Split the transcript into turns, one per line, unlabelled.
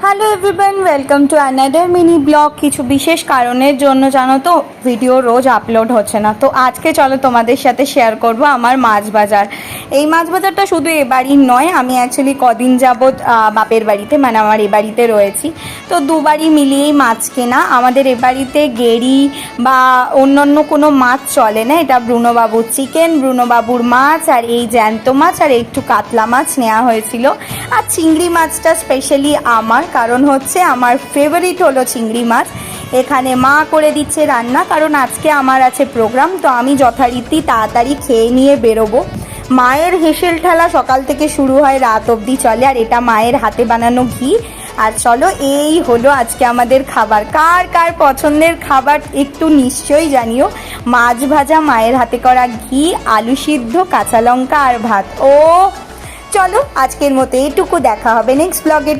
Hello everyone, welcome to another mini blog. কিছু বিশেষ কারণের জন্য জানো তো ভিডিও রোজ আপলোড হচ্ছে না, তো আজকে চলো তোমাদের সাথে শেয়ার করব আমার মাছ বাজার। এই মাছ বাজারটা শুধু এ বাড়ির নয়, আমি অ্যাকচুয়ালি কদিন যাবৎ বাপের বাড়িতে মানে আমার এ বাড়িতে রয়েছি, তো দুবারই মিলিয়েই মাছ কেনা। আমাদের এ বাড়িতে গেরি বা অন্যান্য কোনো মাছ চলে না, এটা ব্রুনোবাবুর চিকেন, ব্রুনোবাবুর মাছ, আর এই জ্যান্ত মাছ আর একটু কাতলা মাছ নেওয়া হয়েছিল। আর চিংড়ি মাছটা স্পেশালি আমার, কারণ হচ্ছে আমার ফেভারিট হলো চিংড়ি মাছ। এখানে মা করে দিচ্ছে রান্না, কারণ আজকে আমার আছে প্রোগ্রাম, তো আমি যথারীতি তাড়াতাড়ি খেয়ে নিয়ে বেরোবো। মায়ের হেসেল ঠেলা সকাল থেকে শুরু হয়, রাত অবধি চলে, আর এটা মায়ের হাতে বানানো ঘি। আর চলো, এই হলো আজকে আমাদের খাবার। কার কার পছন্দের খাবার একটু নিশ্চয়ই জানিও। মাছ ভাজা, মায়ের হাতে করা ঘি, আলু সিদ্ধ, কাঁচা লঙ্কা আর ভাত। ও চলো, আজকের মতো এটুকু, দেখা হবে নেক্সট ব্লগে।